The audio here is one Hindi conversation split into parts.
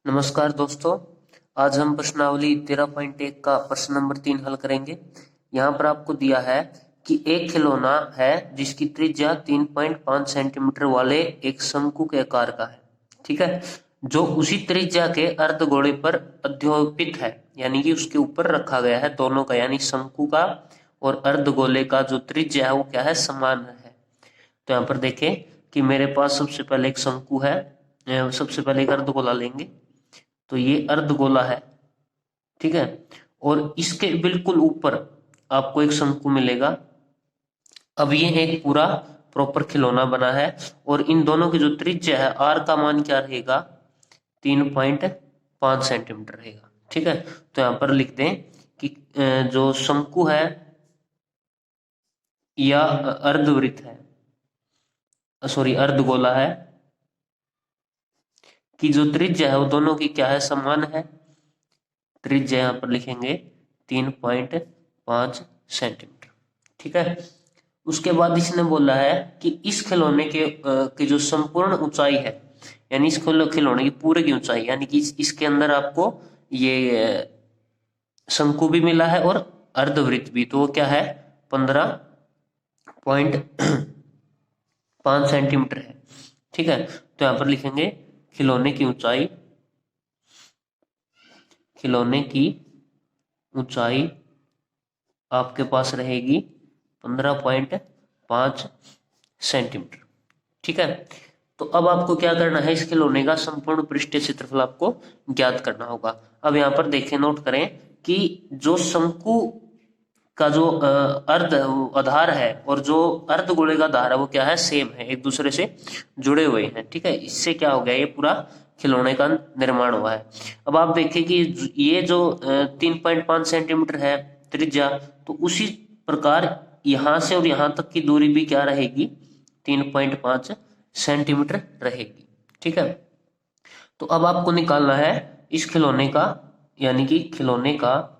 नमस्कार दोस्तों। आज हम प्रश्नावली 13.1 का प्रश्न नंबर 3 हल करेंगे। यहाँ पर आपको दिया है कि एक खिलौना है जिसकी त्रिज्या 3.5 सेंटीमीटर वाले एक शंकु के आकार का है, ठीक है, जो उसी त्रिज्या के अर्धगोले पर अध्यापित है, यानी कि उसके ऊपर रखा गया है दोनों का, यानी शंकु का और अर्धगोले का जो त्रिज्या है वो क्या है, समान है। तो यहाँ पर देखें कि मेरे पास सबसे पहले एक शंकु है, सबसे पहले एक अर्धगोला लेंगे, तो ये अर्धगोला है, ठीक है, और इसके बिल्कुल ऊपर आपको एक शंकु मिलेगा। अब ये एक पूरा प्रॉपर खिलौना बना है और इन दोनों की जो त्रिज्या है आर का मान क्या रहेगा, 3.5 सेंटीमीटर रहेगा, ठीक है। तो यहां पर लिख दें कि जो शंकु है या अर्धवृत्त है, सॉरी अर्धगोला है, कि जो त्रिज्या है वो दोनों की क्या है, समान है। त्रिज्या यहां पर लिखेंगे 3.5 सेंटीमीटर, ठीक है। उसके बाद इसने बोला है कि इस खिलौने के की जो संपूर्ण ऊंचाई है, यानी इस खिलौने की पूरे की ऊंचाई, यानी कि इसके अंदर आपको ये शंकु भी मिला है और अर्धवृत्त भी, तो वो क्या है, 15.5 सेंटीमीटर है, ठीक है। तो यहां पर लिखेंगे खिलौने की ऊंचाई, खिलौने की ऊंचाई आपके पास रहेगी 15.5 सेंटीमीटर, ठीक है। तो अब आपको क्या करना है, इस खिलौने का संपूर्ण पृष्ठीय क्षेत्रफल आपको ज्ञात करना होगा। अब यहाँ पर देखें, नोट करें कि जो शंकु का जो अर्ध आधार है और जो अर्धगोले का आधार है वो क्या है, सेम है, एक दूसरे से जुड़े हुए हैं, ठीक है। इससे क्या हो गया, ये पूरा खिलौने का निर्माण हुआ है। अब आप देखें कि ये जो 3.5 सेंटीमीटर है त्रिज्या, तो उसी प्रकार यहां से और यहां तक की दूरी भी क्या रहेगी, 3.5 सेंटीमीटर रहेगी, ठीक है। तो अब आपको निकालना है इस खिलौने का, यानी कि खिलौने का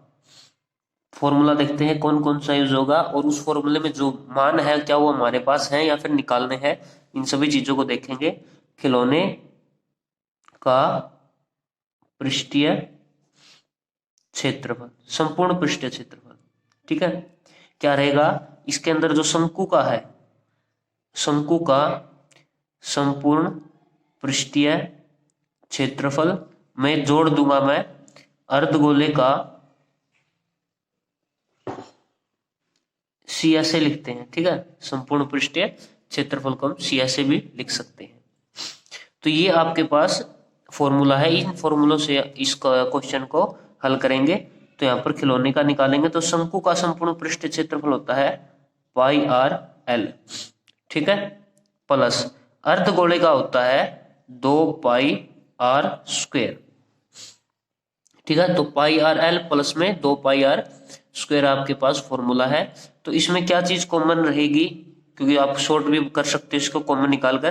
फॉर्मूला। देखते हैं कौन कौन सा यूज होगा और उस फॉर्मूले में जो मान है क्या वो हमारे पास है या फिर निकालने हैं, इन सभी चीजों को देखेंगे। खिलौने का पृष्ठीय क्षेत्रफल, संपूर्ण पृष्ठीय क्षेत्रफल, ठीक है, क्या रहेगा, इसके अंदर जो शंकु का है, शंकु का संपूर्ण पृष्ठीय क्षेत्रफल में जोड़ दूंगा मैं अर्धगोले का, सी ऐसे लिखते हैं, ठीक है, संपूर्ण पृष्ठीय क्षेत्रफल को हम सी ऐसे भी लिख सकते हैं। तो ये आपके पास फॉर्मूला है, इन फॉर्मूलों से इस क्वेश्चन को हल करेंगे। तो यहाँ पर खिलौने का निकालेंगे, तो शंकु का संपूर्ण पृष्ठीय क्षेत्रफल होता है पाई आर एल, ठीक है, प्लस अर्धगोले का होता है 2 पाई आर स्क्वेयर, ठीक है। तो पाई आर एल प्लस में 2 पाई आर स्क्वायर आपके पास फॉर्मूला है। तो इसमें क्या चीज कॉमन रहेगी, क्योंकि आप शॉर्ट भी कर सकते हो इसको कॉमन निकाल कर।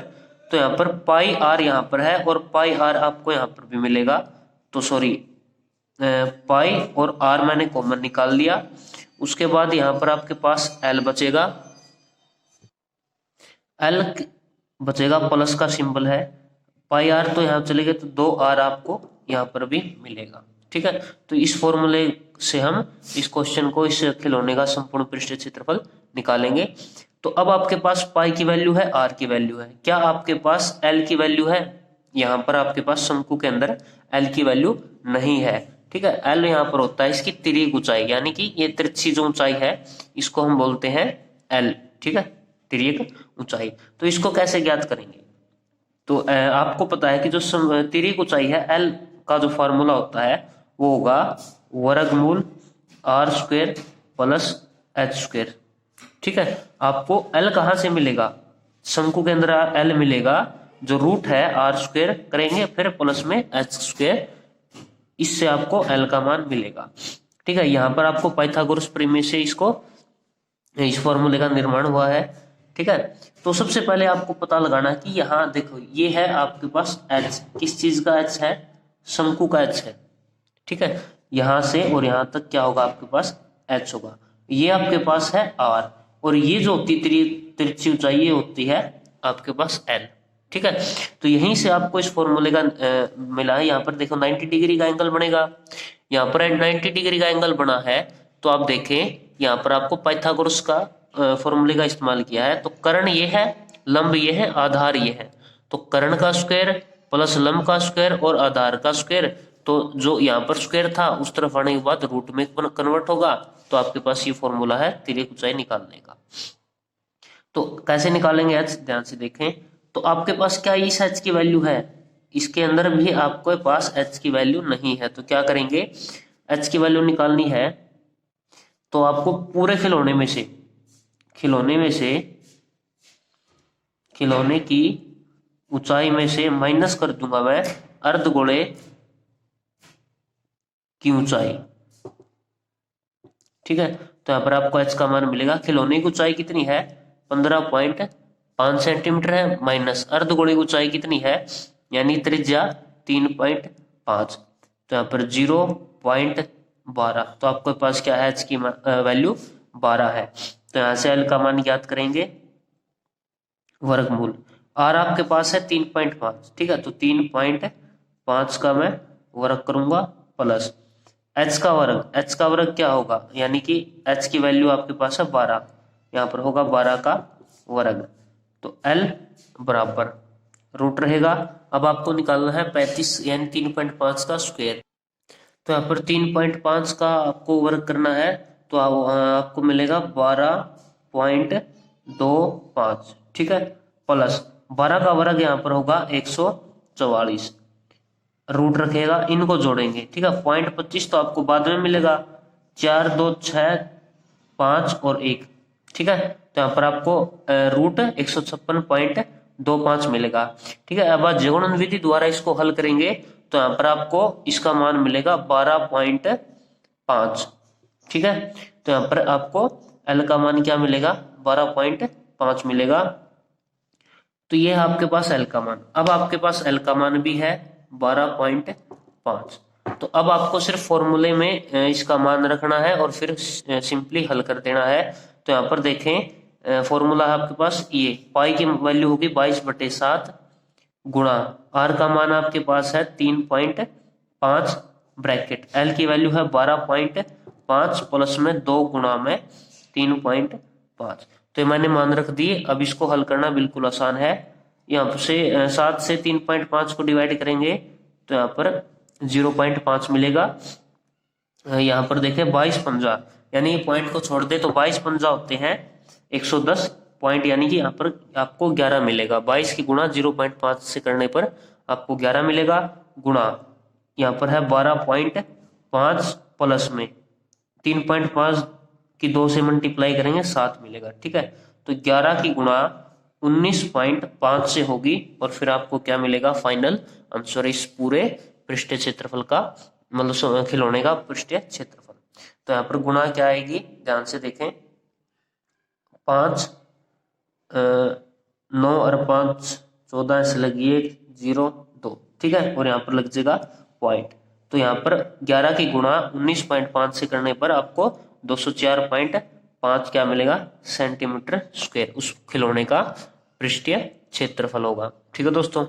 तो यहाँ पर पाई आर यहाँ पर है और पाई आर आपको यहाँ पर भी मिलेगा, तो सॉरी पाई और आर मैंने कॉमन निकाल लिया। उसके बाद यहाँ पर आपके पास एल बचेगा, एल बचेगा, प्लस का सिंबल है, पाई आर तो यहाँ चले गए, तो 2 आर आपको यहाँ पर भी मिलेगा, ठीक है। तो इस फॉर्मूले से हम इस क्वेश्चन को, इस खिलौने का संपूर्ण पृष्ठीय क्षेत्रफल निकालेंगे। तो अब आपके पास पाई की वैल्यू है, आर की वैल्यू है, क्या आपके पास एल की वैल्यू है, यहाँ पर आपके पास शंकु के अंदर एल की वैल्यू नहीं है, ठीक है। एल यहाँ पर होता है इसकी तिर्यक ऊंचाई, यानी कि ये तिरछी जो ऊंचाई है इसको हम बोलते हैं एल, ठीक है, तिर्यक ऊंचाई। तो इसको कैसे ज्ञात करेंगे, तो आपको पता है कि जो तिर्यक ऊंचाई है एल का जो फॉर्मूला होता है वो होगा वर्गमूल r square plus h square, ठीक है। आपको एल कहां से मिलेगा, शंकु के अंदर एल मिलेगा, जो रूट है आर स्क्वेयर करेंगे फिर प्लस में एच स्क्वेयर, इससे आपको एल का मान मिलेगा, ठीक है। यहां पर आपको पाइथागोरस प्रमेय से इसको, इस फॉर्मूले का निर्माण हुआ है, ठीक है। तो सबसे पहले आपको पता लगाना है कि यहाँ देखो ये है आपके पास एच, किस चीज का एच है, शंकु का एच है, ठीक है। यहां से और यहां तक क्या होगा, आपके पास एच होगा, ये आपके पास है आर, और ये जो होती तिरछी ऊंचाई ये होती है आपके पास एल, ठीक है। तो यहीं से आपको इस फॉर्मूले का मिला है। यहाँ पर देखो 90 डिग्री का एंगल बनेगा, यहाँ पर 90 डिग्री का एंगल बना है। तो आप देखें यहाँ पर आपको पाइथागोरस का फॉर्मूले का इस्तेमाल किया है। तो कर्ण ये है, लंब ये है, आधार ये है। तो कर्ण का स्क्वायर प्लस लंब का स्क्वायर और आधार का स्क्वायर, तो जो यहाँ पर स्क्वायर था उस तरफ आने के बाद रूट में कन्वर्ट होगा। तो आपके पास ये फॉर्मूला है तिर्यक ऊंचाई निकालने का। तो कैसे निकालेंगे एच, ध्यान से देखें। तो आपके पास क्या इस एच की वैल्यू है, इसके अंदर भी आपके पास एच की वैल्यू नहीं है। तो क्या करेंगे, एच की वैल्यू निकालनी है तो आपको पूरे खिलौने की ऊंचाई में से माइनस कर दूंगा मैं अर्धगोले की ऊंचाई। ठीक है, तो यहाँ पर आपको एच का मान मिलेगा। खिलौने की ऊंचाई कितनी है, 15.5 सेंटीमीटर है, माइनस अर्धगोले की ऊंचाई कितनी है, यानी त्रिज्या 3.5, तो यहाँ पर 0.12। तो आपके पास क्या है, एच की वैल्यू 12 है। तो यहाँ से एल का मान ज्ञात करेंगे, वर्गमूल। आर आपके पास है 3.5, ठीक है, तो 3.5 का मैं वर्ग करूंगा प्लस एच का वर्ग क्या होगा, यानी कि एच की वैल्यू आपके पास है 12, यहाँ पर होगा 12 का वर्ग। तो एल बराबर रूट रहेगा। अब आपको निकालना है 35 यानी 3.5 का स्क्वायर। तो यहाँ पर 3.5 का आपको वर्ग करना है, तो आपको मिलेगा 12.25, ठीक है, प्लस 12 का वर्ग यहाँ पर होगा 144, रूट रखेगा, इनको जोड़ेंगे, ठीक है। 0.25 तो आपको बाद में मिलेगा, 4 2 6 5 और 1, ठीक है। तो यहाँ पर आपको रूट 156.25 मिलेगा, ठीक है। अब जगुणन विधि द्वारा इसको हल करेंगे तो यहाँ पर आपको इसका मान मिलेगा 12.5, ठीक है। तो यहाँ पर आपको एल का मान क्या मिलेगा, 12.5 मिलेगा। तो ये है आपके पास एल का मान। अब आपके पास एल का मान भी है 12.5। तो अब आपको सिर्फ फॉर्मूले में इसका मान रखना है और फिर सिंपली हल कर देना है। तो यहाँ पर देखें फॉर्मूला है आपके पास, ये पाई की वैल्यू होगी 22/7 गुणा आर का मान आपके पास है 3.5 ब्रैकेट, एल की वैल्यू है 12.5 प्लस में 2 गुणा में 3.5। तो ये मैंने मान रख दिए। अब इसको हल करना बिल्कुल आसान है। यहाँ से 7 से 3.5 को डिवाइड करेंगे तो यहाँ पर 0.5 मिलेगा। यहाँ पर देखें 22 यानी पॉइंट को छोड़ दे तो 22 होते हैं 110 पॉइंट, यानी कि यहाँ पर आपको 11 मिलेगा। 22 की गुणा 0.5 से करने पर आपको 11 मिलेगा, गुणा यहाँ पर है 12.5 प्लस में 3.5 की 2 से मल्टीप्लाई करेंगे 7 मिलेगा, ठीक है। तो 11 की गुणा 19.5 से होगी और फिर आपको क्या मिलेगा, फाइनल आंसर इस पूरे पृष्ठीय क्षेत्रफल का, मतलब खिलौने का पृष्ठीय क्षेत्रफल। तो यहाँ पर गुणा क्या आएगी, ध्यान से देखें, 5 9 और 5 14 से लगी 1 0 2, ठीक है, और यहाँ पर लग जाएगा पॉइंट। तो यहाँ पर 11 की गुणा 19.5 से करने पर आपको 204.5 क्या मिलेगा, सेंटीमीटर स्क्वायर उस खिलौने का पृष्ठीय क्षेत्रफल होगा, ठीक है दोस्तों।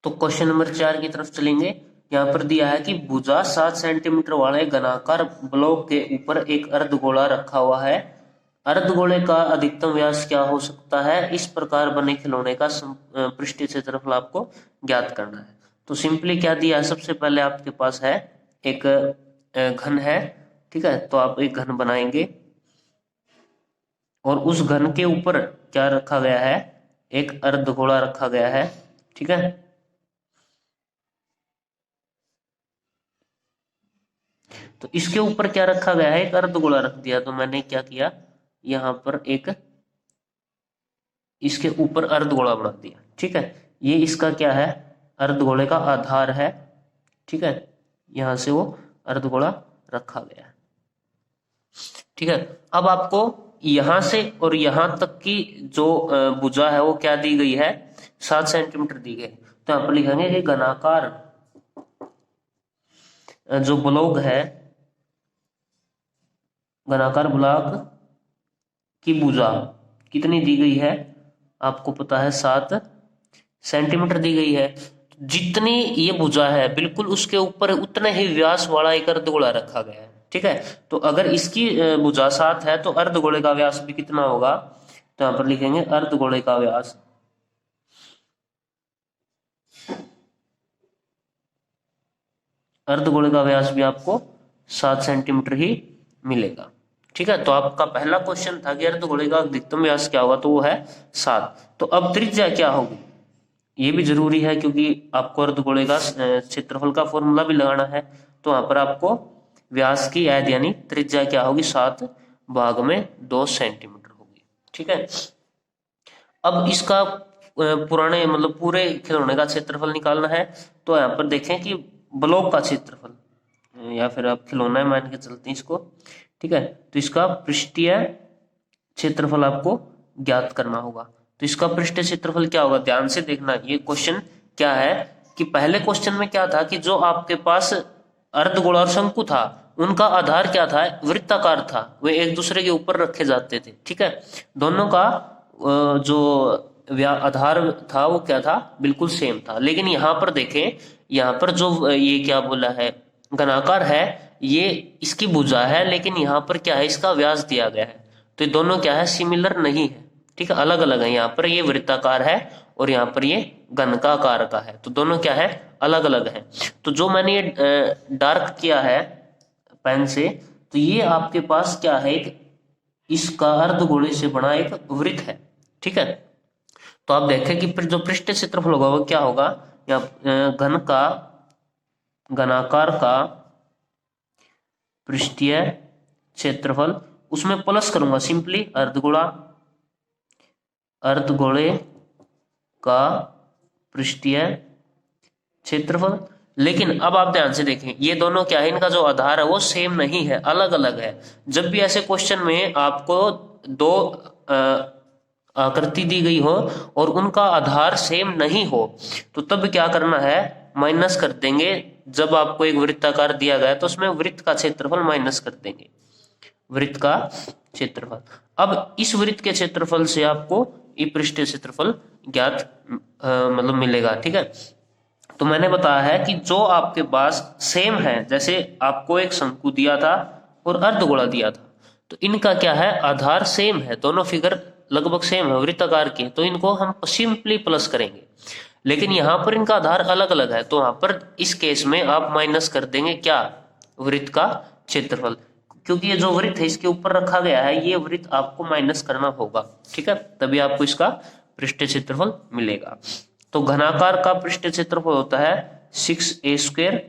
तो क्वेश्चन नंबर 4 की तरफ चलेंगे। यहाँ पर दिया है कि भुजा 7 सेंटीमीटर वाले घनाकार ब्लॉक के ऊपर एक अर्धगोला रखा हुआ है। अर्धगोले का अधिकतम व्यास क्या हो सकता है, इस प्रकार बने खिलौने का पृष्ठीय क्षेत्रफल आपको ज्ञात करना है। तो सिंपली क्या दिया है, सबसे पहले आपके पास है एक घन है, ठीक है, तो आप एक घन बनाएंगे और उस घन के ऊपर क्या रखा गया है, एक अर्धगोला रखा गया है, ठीक है। तो इसके ऊपर क्या रखा गया है, एक अर्धगोला रख दिया। तो मैंने क्या किया, यहां पर एक इसके ऊपर अर्धगोला बना दिया, ठीक है। ये इसका क्या है, अर्धगोले का आधार है, ठीक है, यहां से वो अर्धगोला रखा गया है, ठीक है। अब आपको यहां से और यहां तक की जो भुजा है वो क्या दी गई है, 7 सेंटीमीटर दी गई। तो यहाँ पर लिखेंगे कि घनाकार जो ब्लॉक है, घनाकार ब्लॉक की भुजा कितनी दी गई है, आपको पता है 7 सेंटीमीटर दी गई है। जितनी ये भुजा है बिल्कुल उसके ऊपर उतने ही व्यास वाला एक अर्धगोला रखा गया है, ठीक है। तो अगर इसकी भुजा 7 है तो अर्धगोले का व्यास भी कितना होगा, तो यहां पर लिखेंगे अर्धगोले का व्यास, अर्धगोले का व्यास भी आपको 7 सेंटीमीटर ही मिलेगा, ठीक है। तो आपका पहला क्वेश्चन था कि अर्धगोले का अधिकतम व्यास क्या होगा, तो वो है 7। तो अब त्रिज्या क्या होगी ये भी जरूरी है, क्योंकि आपको अर्धगोले का क्षेत्रफल का फॉर्मूला भी लगाना है। तो वहां पर आपको व्यास की ऐड यानी त्रिज्या क्या होगी, 7 भाग में 2 सेंटीमीटर होगी, ठीक है। अब इसका पुराने मतलब पूरे खिलौने का क्षेत्रफल निकालना है। तो यहाँ पर देखें कि ब्लॉक का क्षेत्रफल या फिर आप खिलौना मान के चलते हैं इसको, ठीक है। तो इसका पृष्ठीय क्षेत्रफल आपको ज्ञात करना होगा। तो इसका पृष्ठीय क्षेत्रफल क्या होगा, ध्यान से देखना। ये क्वेश्चन क्या है कि पहले क्वेश्चन में क्या था कि जो आपके पास अर्धगोला और शंकु था उनका आधार क्या था, वृत्ताकार था, वे एक दूसरे के ऊपर रखे जाते थे, ठीक है। दोनों का जो आधार था वो क्या था, बिल्कुल सेम था। लेकिन यहाँ पर देखें, यहाँ पर जो ये क्या बोला है, घनाकार है, ये इसकी भुजा है, लेकिन यहाँ पर क्या है, इसका व्यास दिया गया है। तो ये दोनों क्या है, सिमिलर नहीं है, ठीक है, अलग अलग है। यहाँ पर ये वृत्ताकार है और यहाँ पर ये घनकाकार का है, तो दोनों क्या है, अलग अलग है। तो जो मैंने ये डार्क किया है पेन से, तो ये आपके पास क्या है, एक इसका अर्धगोले से बना एक वृत्त है, ठीक है। तो आप देखें कि जो पृष्ठ क्षेत्रफल होगा वो क्या होगा, या घनाकार का पृष्ठीय क्षेत्रफल, उसमें प्लस करूंगा सिंपली अर्धगोले का पृष्ठीय क्षेत्रफल। लेकिन अब आप ध्यान से देखें, ये दोनों क्या है, इनका जो आधार है वो सेम नहीं है, अलग अलग है। जब भी ऐसे क्वेश्चन में आपको दो आकृति दी गई हो और उनका आधार सेम नहीं हो, तो तब क्या करना है, माइनस कर देंगे। जब आपको एक वृत्ताकार दिया गया तो उसमें वृत्त का क्षेत्रफल माइनस कर देंगे, वृत्त का क्षेत्रफल। अब इस वृत्त के क्षेत्रफल से आपको ये पृष्ठीय क्षेत्रफल ज्ञात मतलब मिलेगा, ठीक है। तो मैंने बताया है कि जो आपके पास सेम है, जैसे आपको एक शंकु दिया था और अर्धगोला दिया था, तो इनका क्या है, आधार सेम है, दोनों फिगर लगभग सेम है वृत्ताकार के, तो इनको हम सिंपली प्लस करेंगे। लेकिन यहाँ पर इनका आधार अलग अलग है, तो यहाँ पर इस केस में आप माइनस कर देंगे क्या, वृत्त का क्षेत्रफल, क्योंकि ये जो वृत्त है इसके ऊपर रखा गया है, ये वृत्त आपको माइनस करना होगा, ठीक है, तभी आपको इसका पृष्ठीय क्षेत्रफल मिलेगा। तो घनाकार का पृष्ठीय क्षेत्रफल होता है 6a²,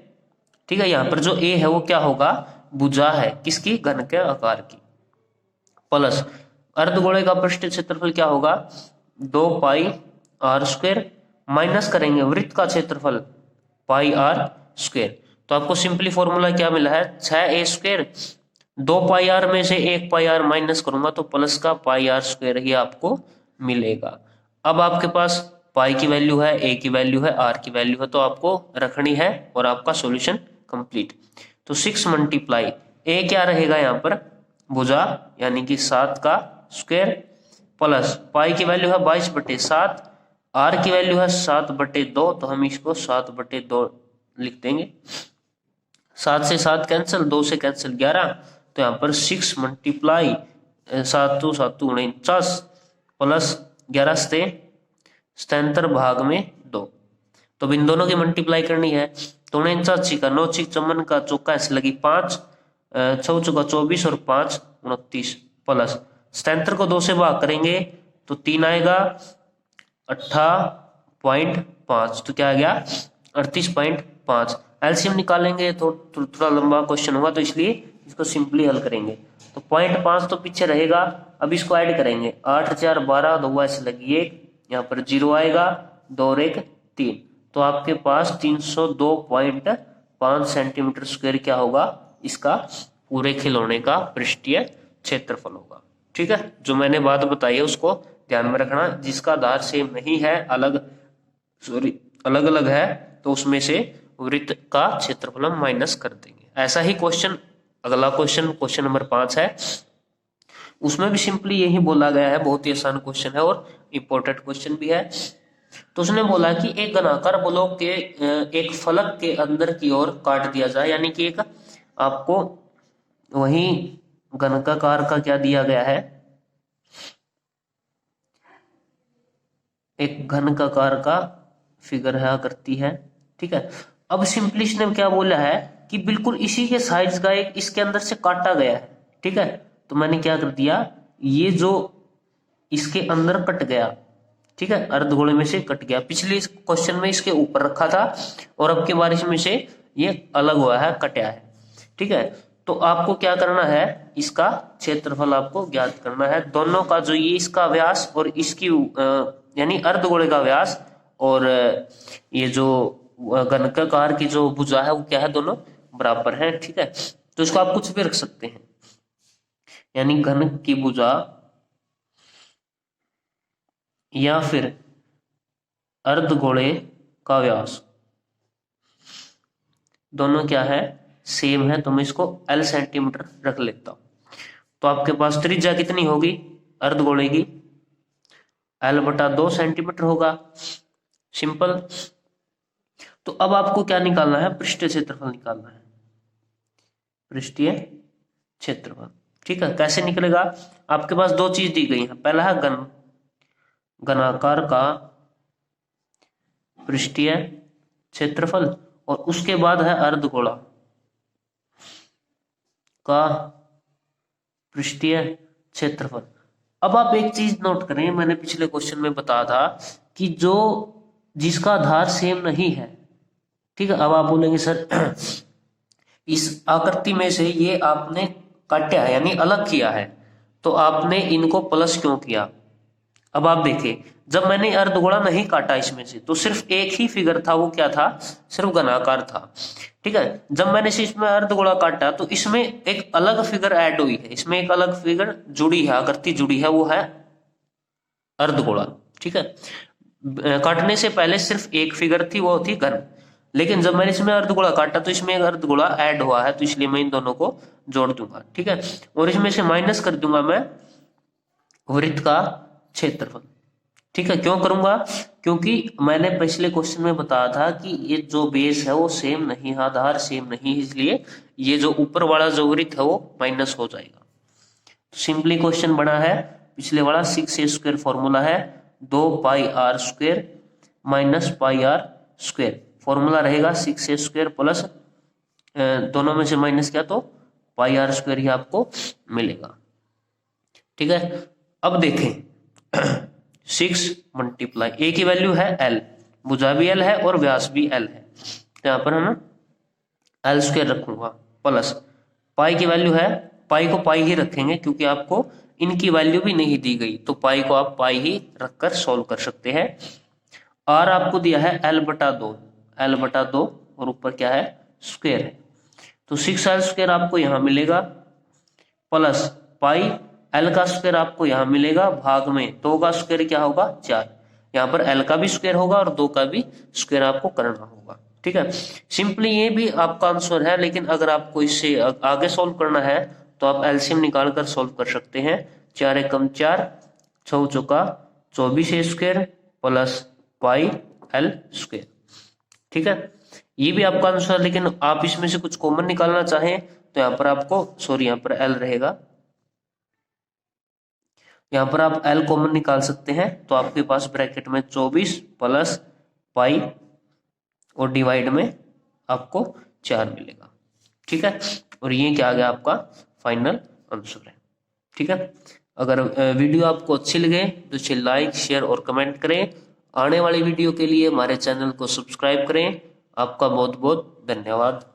ठीक है। यहाँ पर जो a है वो क्या होगा, भुजा है किसकी, घन के आकार की, प्लस अर्धगोले का पृष्ठीय क्षेत्रफल क्या होगा, 2πr², माइनस करेंगे वृत्त का क्षेत्रफल πr²। तो आपको सिंपली फॉर्मूला क्या मिला है, 6a², 2πr में से 1πr माइनस करूंगा तो प्लस का πr² ही आपको मिलेगा। अब आपके पास पाई की वैल्यू है, ए की वैल्यू है, आर की वैल्यू है, तो आपको रखनी है और आपका सॉल्यूशन कंप्लीट। तो 6 मल्टीप्लाई ए क्या रहेगा यहाँ पर, भुजा यानी कि 7 का स्क्वायर, प्लस पाई की वैल्यू है 22/7, आर की वैल्यू है 7/2, तो हम इसको 7/2 लिख देंगे। 7 से 7 कैंसिल, 2 से कैंसिल 11, तो यहाँ पर 6 मल्टीप्लाई 7 2 7 49 प्लस 11 से 77 भाग में 2, तो इन दोनों की मल्टीप्लाई करनी है। तो 49 का 9 6 54 का चौका ऐसे लगी 5, 6 चौका 24 और 5 29, प्लस 77 को 2 से भाग करेंगे तो 3 आएगा, 18.5, तो क्या आ गया 38.5। एलसीएम निकालेंगे तो थोड़ा लंबा क्वेश्चन होगा, तो इसलिए इसको सिंपली हल करेंगे। तो 0.5 तो पीछे रहेगा, अब इसको ऐड करेंगे, 8 4 12, 2 ऐसे लगी 1, यहाँ पर 0 आएगा, 2 और 1 3, तो आपके पास 302.5 सेंटीमीटर स्क्वायर क्या होगा, इसका पूरे खिलौने का पृष्ठीय क्षेत्रफल होगा, ठीक है। जो मैंने बात बताई है उसको ध्यान में रखना, जिसका आधार सेम नहीं है, अलग अलग है, तो उसमें से वृत्त का क्षेत्रफल हम माइनस कर देंगे। ऐसा ही क्वेश्चन, अगला क्वेश्चन नंबर 5 है, उसमें भी सिंपली यही बोला गया है, बहुत ही आसान क्वेश्चन है और इंपॉर्टेंट क्वेश्चन भी है। तो उसने बोला कि एक घनाकार ब्लॉक के एक फलक के अंदर की ओर काट दिया जाए, यानी कि एक आपको वही घनाकार का क्या दिया गया है, एक घनाकार का फिगर है, आकृति है, ठीक है। अब सिंपलिस्ट ने क्या बोला है कि बिल्कुल इसी के साइज का एक इसके अंदर से काटा गया है, ठीक है। तो मैंने क्या कर दिया, ये जो इसके अंदर कट गया, ठीक है, अर्धगोले में से कट गया। पिछले क्वेश्चन में इसके ऊपर रखा था और अब के बार इसमें से ये अलग हुआ है, कटा है, ठीक है। तो आपको क्या करना है, इसका क्षेत्रफल आपको ज्ञात करना है। दोनों का जो ये इसका व्यास और इसकी यानी अर्धगोले का व्यास और ये जो घनाकार की जो भुजा है वो क्या है, दोनों बराबर है, ठीक है। तो इसको आप कुछ भी रख सकते हैं, यानी घन की भुजा या फिर अर्धगोले का व्यास दोनों क्या है, सेम है। तो मैं इसको L सेंटीमीटर रख लेता हूं। तो आपके पास त्रिज्या कितनी होगी अर्धगोले की, L/2 सेंटीमीटर होगा, सिंपल। तो अब आपको क्या निकालना है, पृष्ठीय क्षेत्रफल निकालना है, पृष्ठीय क्षेत्रफल, ठीक है। कैसे निकलेगा, आपके पास दो चीज दी गई है, पहला है घनाकार का पृष्ठीय क्षेत्रफल और उसके बाद है अर्धगोला का पृष्ठीय क्षेत्रफल। अब आप एक चीज नोट करें, मैंने पिछले क्वेश्चन में बताया था कि जो जिसका आधार सेम नहीं है, ठीक है। अब आप बोलेंगे सर इस आकृति में से ये आपने काटा है यानी अलग किया है, तो आपने इनको प्लस क्यों किया। अब आप देखिए, जब मैंने अर्धगोला नहीं काटा इसमें से तो सिर्फ एक ही फिगर था, वो क्या था, सिर्फ घनाकार था, ठीक है। जब मैंने से इसमें अर्धगोला काटा तो इसमें एक अलग फिगर ऐड हुई है, इसमें एक अलग फिगर जुड़ी है, आकृति जुड़ी है, वो है अर्धगोला, ठीक है। काटने से पहले सिर्फ एक फिगर थी, वो थी घन, लेकिन जब मैंने इसमें अर्धगोला काटा तो इसमें एक अर्धगोला ऐड हुआ है, तो इसलिए मैं इन दोनों को जोड़ दूंगा, ठीक है। और इसमें से माइनस कर दूंगा मैं वृत्त का क्षेत्रफल, ठीक है। क्यों करूंगा, क्योंकि मैंने पिछले क्वेश्चन में बताया था कि ये जो बेस है वो सेम नहीं है, आधार सेम नहीं, इसलिए ये जो ऊपर वाला जो वृत्त है वो माइनस हो जाएगा। तो सिंपली क्वेश्चन बना है, पिछले वाला 6a² फॉर्मूला है 2πr² माइनस πr², फॉर्मूला रहेगा 6a² प्लस दोनों में से माइनस किया तो πr² ही आपको मिलेगा, ठीक है। अब देखें 6 मल्टीप्लाई ए की वैल्यू है L, भुजा भी L है और व्यास भी L है, तो यहाँ पर हम L² रखूंगा प्लस पाई की वैल्यू है, पाई को पाई ही रखेंगे क्योंकि आपको इनकी वैल्यू भी नहीं दी गई, तो पाई को आप पाई ही रखकर सॉल्व कर सकते हैं। R आपको दिया है L/2, L/2 और ऊपर क्या है स्क्वायर है, तो 6L² आपको यहाँ मिलेगा प्लस पाई L का स्क्वायर आपको यहाँ मिलेगा भाग में 2 का स्क्वायर क्या होगा 4, यहाँ पर L का भी स्क्वायर होगा और 2 का भी स्क्वायर आपको करना होगा, ठीक है। सिंपली ये भी आपका आंसर है, लेकिन अगर आपको इससे आगे सॉल्व करना है तो आप एलसीएम निकाल कर सॉल्व कर सकते हैं। 4 एकम 4, 6 चौका 24a² प्लस पाई L², ठीक है। ये भी आपका आंसर है, लेकिन आप इसमें से कुछ कॉमन निकालना चाहें तो यहाँ पर आपको यहाँ पर L रहेगा, यहाँ पर आप L कॉमन निकाल सकते हैं, तो आपके पास ब्रैकेट में 24 प्लस पाई और डिवाइड में आपको 4 मिलेगा, ठीक है। और ये क्या आ गया आपका फाइनल आंसर है, ठीक है। अगर वीडियो आपको अच्छी लगे तो इसे लाइक शेयर और कमेंट करें। आने वाली वीडियो के लिए हमारे चैनल को सब्सक्राइब करें। आपका बहुत बहुत धन्यवाद।